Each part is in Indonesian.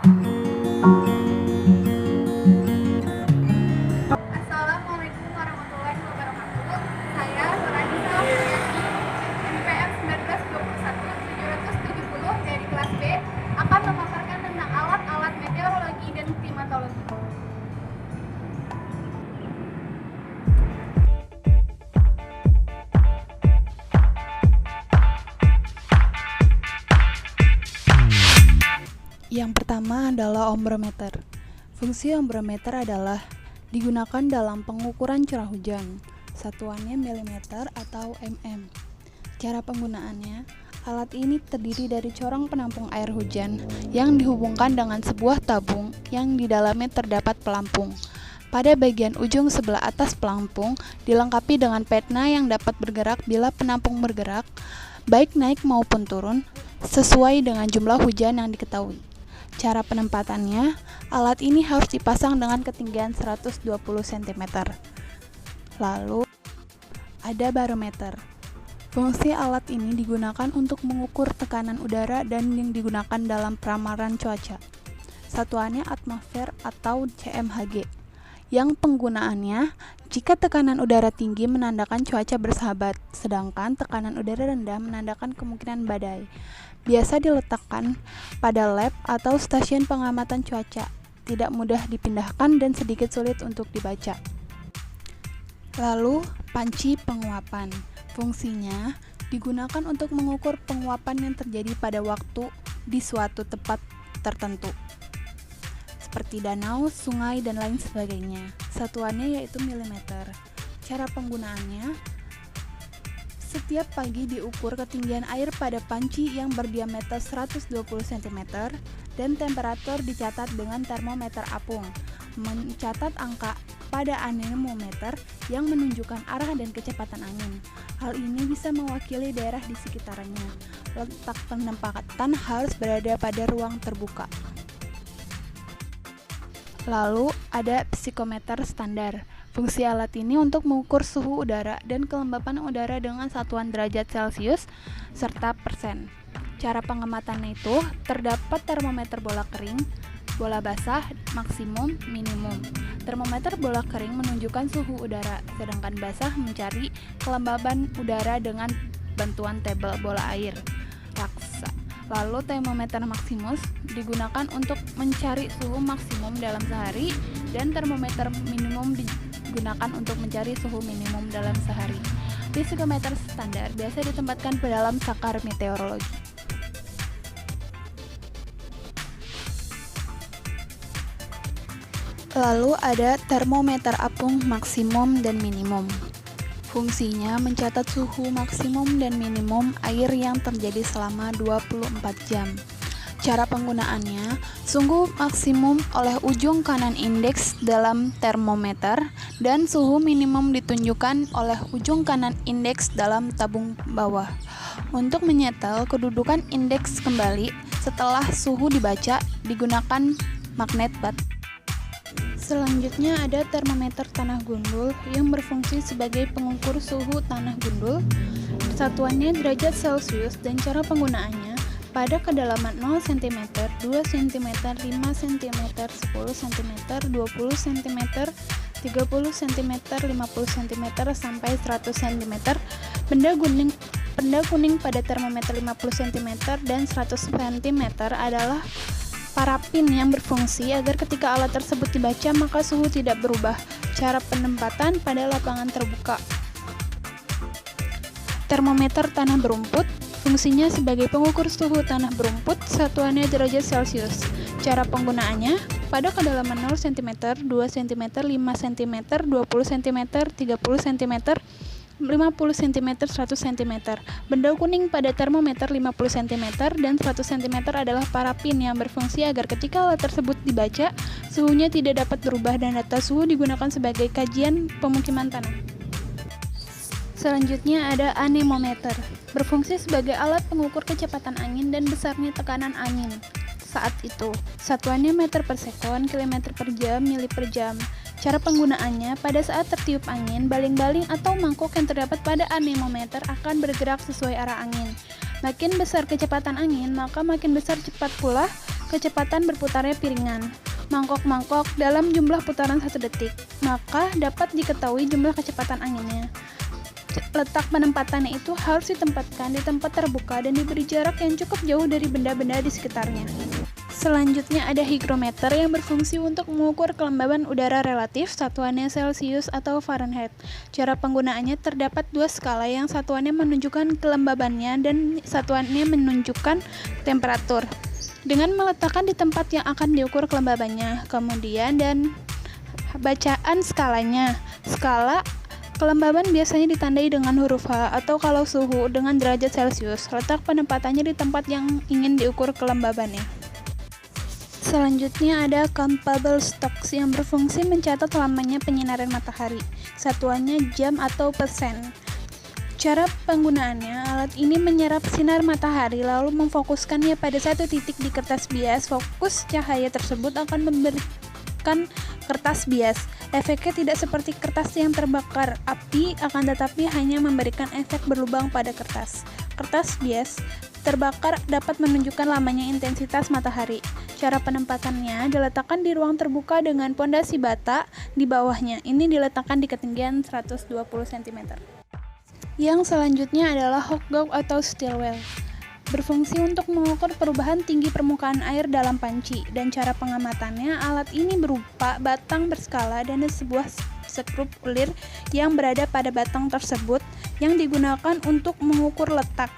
Assalamualaikum warahmatullahi wabarakatuh. Saya Nurhanisa Fitriani, NPM 1921770 dari kelas B, akan memaparkan tentang alat-alat meteorologi dan klimatologi. Yang pertama adalah ombrometer. Fungsi ombrometer adalah digunakan dalam pengukuran curah hujan. Satuannya milimeter atau mm. Cara penggunaannya, alat ini terdiri dari corong penampung air hujan yang dihubungkan dengan sebuah tabung yang di dalamnya terdapat pelampung. Pada bagian ujung sebelah atas pelampung dilengkapi dengan petna yang dapat bergerak bila penampung bergerak, baik naik maupun turun, sesuai dengan jumlah hujan yang diketahui. Cara penempatannya, alat ini harus dipasang dengan ketinggian 120 cm. Lalu, ada barometer. Fungsi alat ini digunakan untuk mengukur tekanan udara dan yang digunakan dalam peramaran cuaca. Satuannya atmosfer atau CMHG. Yang penggunaannya, jika tekanan udara tinggi menandakan cuaca bersahabat, sedangkan tekanan udara rendah menandakan kemungkinan badai. Biasa diletakkan pada lab atau stasiun pengamatan cuaca, tidak mudah dipindahkan dan sedikit sulit untuk dibaca. Lalu, panci penguapan. Fungsinya digunakan untuk mengukur penguapan yang terjadi pada waktu di suatu tempat tertentu, seperti danau, sungai, dan lain sebagainya. Satuannya yaitu milimeter. Cara penggunaannya, setiap pagi diukur ketinggian air pada panci yang berdiameter 120 cm dan temperatur dicatat dengan termometer apung. Mencatat angka pada anemometer yang menunjukkan arah dan kecepatan angin. Hal ini bisa mewakili daerah di sekitarnya. Letak penempatan harus berada pada ruang terbuka. Lalu ada psikometer standar. Fungsi alat ini untuk mengukur suhu udara dan kelembapan udara dengan satuan derajat Celcius serta persen. Cara pengamatannya itu terdapat termometer bola kering, bola basah, maksimum, minimum. Termometer bola kering menunjukkan suhu udara, sedangkan basah mencari kelembaban udara dengan bantuan tabel bola air raksa. Lalu termometer maksimus digunakan untuk mencari suhu maksimum dalam sehari dan termometer minimum digunakan untuk mencari suhu minimum dalam sehari. Psikometer standar biasa ditempatkan ke dalam sakar meteorologi. Lalu ada termometer apung maksimum dan minimum. Fungsinya mencatat suhu maksimum dan minimum air yang terjadi selama 24 jam. Cara penggunaannya, suhu maksimum oleh ujung kanan indeks dalam termometer dan suhu minimum ditunjukkan oleh ujung kanan indeks dalam tabung bawah. Untuk menyetel kedudukan indeks kembali setelah suhu dibaca, digunakan magnet bat. Selanjutnya ada termometer tanah gundul yang berfungsi sebagai pengukur suhu tanah gundul. Satuannya derajat Celcius dan cara penggunaannya pada kedalaman 0 cm, 2 cm, 5 cm, 10 cm, 20 cm, 30 cm, 50 cm, sampai 100 cm. Benda kuning pada termometer 50 cm dan 100 cm adalah parafin yang berfungsi agar ketika alat tersebut dibaca maka suhu tidak berubah. Cara penempatan pada lapangan terbuka. Termometer tanah berumput fungsinya sebagai pengukur suhu tanah berumput, satuannya derajat Celcius. Cara penggunaannya pada kedalaman 0 cm, 2 cm, 5 cm, 20 cm, 30 cm, 50 cm, 100 cm. Benda kuning pada termometer 50 cm dan 100 cm adalah parafin yang berfungsi agar ketika alat tersebut dibaca, suhunya tidak dapat berubah dan data suhu digunakan sebagai kajian pemukiman tanah. Selanjutnya ada anemometer, berfungsi sebagai alat pengukur kecepatan angin dan besarnya tekanan angin. Saat itu, satuannya meter per sekon, kilometer per jam, mili per jam. Cara penggunaannya, pada saat tertiup angin, baling-baling atau mangkuk yang terdapat pada anemometer akan bergerak sesuai arah angin. Makin besar kecepatan angin, maka makin besar cepat pula kecepatan berputarnya piringan, mangkok-mangkok dalam jumlah putaran 1 detik, maka dapat diketahui jumlah kecepatan anginnya. Letak penempatannya itu harus ditempatkan di tempat terbuka dan diberi jarak yang cukup jauh dari benda-benda di sekitarnya. Selanjutnya ada hygrometer yang berfungsi untuk mengukur kelembaban udara relatif, satuannya Celcius atau Fahrenheit. Cara penggunaannya terdapat 2 skala yang satuannya menunjukkan kelembabannya dan satuannya menunjukkan temperatur. Dengan meletakkan di tempat yang akan diukur kelembabannya, kemudian dan bacaan skalanya. Skala kelembaban biasanya ditandai dengan huruf H atau kalau suhu dengan derajat Celcius. Letak penempatannya di tempat yang ingin diukur kelembabannya. Selanjutnya ada countable stocks yang berfungsi mencatat lamanya penyinaran matahari. Satuannya jam atau persen. Cara penggunaannya, alat ini menyerap sinar matahari lalu memfokuskannya pada satu titik di kertas bias. Fokus cahaya tersebut akan memberikan kertas bias. Efeknya tidak seperti kertas yang terbakar api, akan tetapi hanya memberikan efek berlubang pada kertas. Kertas bias terbakar dapat menunjukkan lamanya intensitas matahari. Cara penempatannya diletakkan di ruang terbuka dengan pondasi bata di bawahnya. Ini diletakkan di ketinggian 120 cm. Yang selanjutnya adalah hawk-gawk atau steel well. Berfungsi untuk mengukur perubahan tinggi permukaan air dalam panci, dan cara pengamatannya, alat ini berupa batang berskala dan sebuah skrup ulir yang berada pada batang tersebut yang digunakan untuk mengukur letak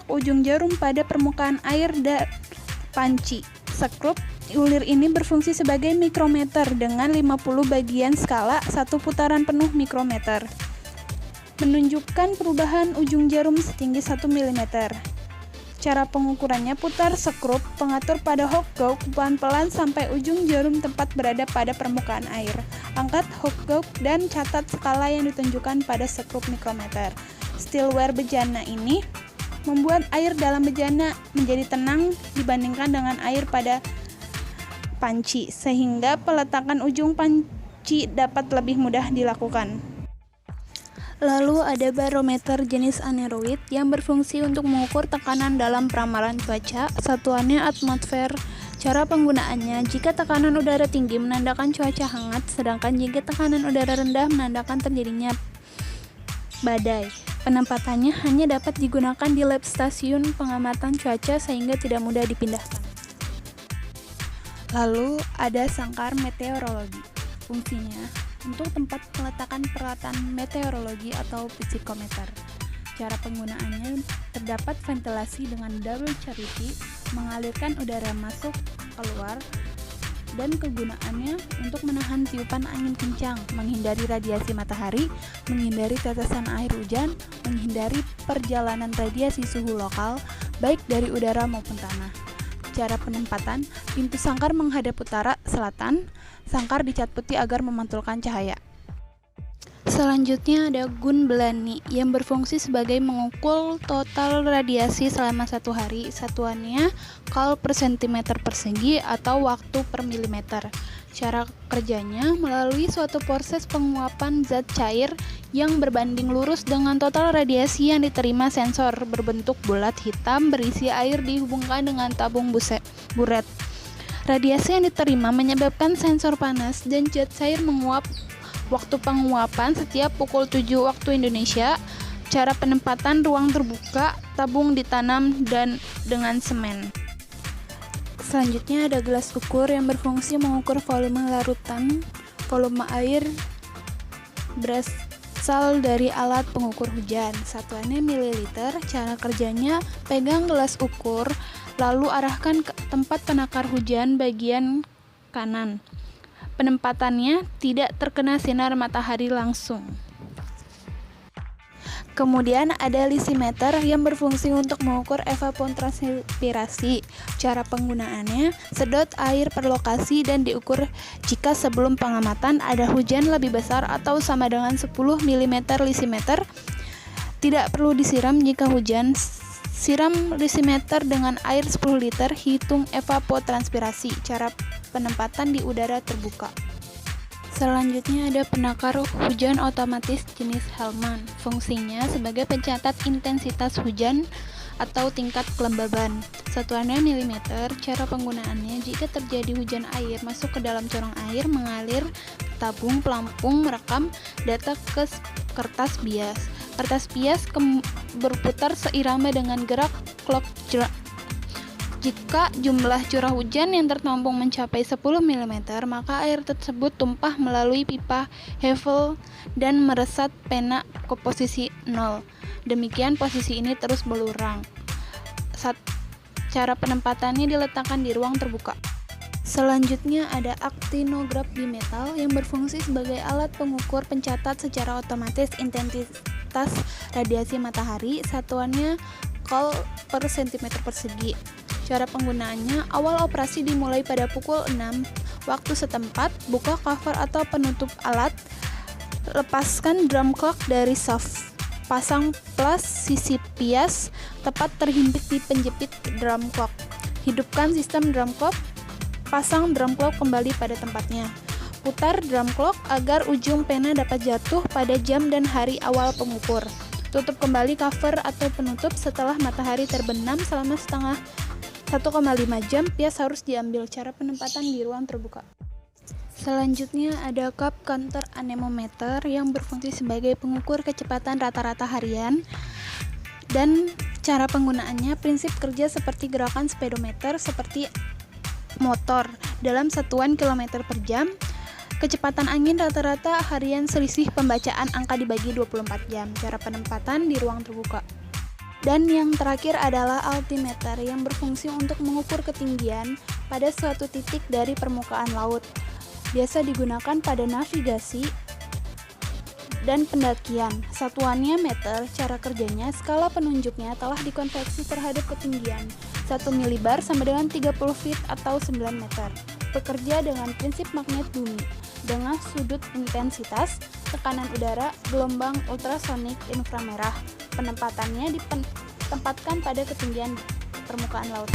ujung jarum pada permukaan air dan panci. Skrup ulir ini berfungsi sebagai mikrometer dengan 50 bagian skala 1 putaran penuh mikrometer, menunjukkan perubahan ujung jarum setinggi 1 mm. Cara pengukurannya, putar skrup pengatur pada hawk-gawk pelan-pelan sampai ujung jarum tempat berada pada permukaan air. Angkat hawk-gawk dan catat skala yang ditunjukkan pada skrup mikrometer. Steelware bejana ini membuat air dalam bejana menjadi tenang dibandingkan dengan air pada panci, sehingga peletakan ujung panci dapat lebih mudah dilakukan. Lalu ada barometer jenis aneroid yang berfungsi untuk mengukur tekanan dalam peramalan cuaca, satuannya atmosfer. Cara penggunaannya, jika tekanan udara tinggi menandakan cuaca hangat, sedangkan jika tekanan udara rendah menandakan terjadinya badai. Penempatannya hanya dapat digunakan di lab stasiun pengamatan cuaca sehingga tidak mudah dipindahkan. Lalu ada sangkar meteorologi. Fungsinya untuk tempat peletakan peralatan meteorologi atau psikometer. Cara penggunaannya, terdapat ventilasi dengan double cavity, mengalirkan udara masuk keluar, dan kegunaannya untuk menahan tiupan angin kencang, menghindari radiasi matahari, menghindari tetesan air hujan, menghindari perjalanan radiasi suhu lokal, baik dari udara maupun tanah. Cara penempatan, pintu sangkar menghadap utara, selatan, sangkar dicat putih agar memantulkan cahaya. Selanjutnya ada gun belani yang berfungsi sebagai mengukur total radiasi selama 1 hari. Satuannya kal per centimeter persegi atau waktu per milimeter. Cara kerjanya melalui suatu proses penguapan zat cair yang berbanding lurus dengan total radiasi yang diterima. Sensor berbentuk bulat hitam berisi air dihubungkan dengan tabung buret. Radiasi yang diterima menyebabkan sensor panas dan zat cair menguap. Waktu penguapan setiap pukul 7 waktu Indonesia. Cara penempatan ruang terbuka, tabung ditanam dan dengan semen. Selanjutnya ada gelas ukur yang berfungsi mengukur volume larutan. Volume air berasal dari alat pengukur hujan. Satuannya mililiter. Cara kerjanya, pegang gelas ukur lalu arahkan ke tempat penakar hujan bagian kanan. Penempatannya tidak terkena sinar matahari langsung. Kemudian ada lisimeter yang berfungsi untuk mengukur evapotranspirasi. Cara penggunaannya, sedot air per lokasi dan diukur jika sebelum pengamatan ada hujan lebih besar atau sama dengan 10 mm lisimeter. Tidak perlu disiram jika hujan. Siram lisimeter dengan air 10 liter, hitung evapotranspirasi. Cara penempatan di udara terbuka. Selanjutnya ada penakar hujan otomatis jenis Hellman. Fungsinya sebagai pencatat intensitas hujan atau tingkat kelembaban. Satuannya milimeter. Cara penggunaannya, jika terjadi hujan air masuk ke dalam corong air, mengalir ke tabung pelampung merekam data ke kertas bias. Kertas bias berputar seirama dengan gerak clock. Jika jumlah curah hujan yang tertampung mencapai 10 mm, maka air tersebut tumpah melalui pipa Havel dan meresap pena ke posisi 0. Demikian posisi ini terus berulang. Cara penempatannya diletakkan di ruang terbuka. Selanjutnya ada aktinograf bimetal yang berfungsi sebagai alat pengukur pencatat secara otomatis intensitas radiasi matahari. Satuannya Col per cm persegi. Cara penggunaannya, awal operasi dimulai pada pukul 6 waktu setempat, buka cover atau penutup alat, lepaskan drum clock dari shaft, pasang plus sisi bias tepat terhimpit di penjepit drum clock, hidupkan sistem drum clock, pasang drum clock kembali pada tempatnya, putar drum clock agar ujung pena dapat jatuh pada jam dan hari awal pengukur, tutup kembali cover atau penutup setelah matahari terbenam selama 1,5 jam, bias harus diambil. Cara penempatan di ruang terbuka. Selanjutnya ada cup counter anemometer yang berfungsi sebagai pengukur kecepatan rata-rata harian. Dan cara penggunaannya, prinsip kerja seperti gerakan speedometer seperti motor dalam satuan kilometer per jam. Kecepatan angin rata-rata harian selisih pembacaan angka dibagi 24 jam. Cara penempatan di ruang terbuka. Dan yang terakhir adalah altimeter yang berfungsi untuk mengukur ketinggian pada suatu titik dari permukaan laut. Biasa digunakan pada navigasi dan pendakian. Satuannya meter. Cara kerjanya, skala penunjuknya telah dikonveksi terhadap ketinggian. 1 milibar sama dengan 30 feet atau 9 meter. Bekerja dengan prinsip magnet bumi dengan sudut intensitas, tekanan udara, gelombang ultrasonik inframerah. Penempatannya ditempatkan pada ketinggian permukaan laut.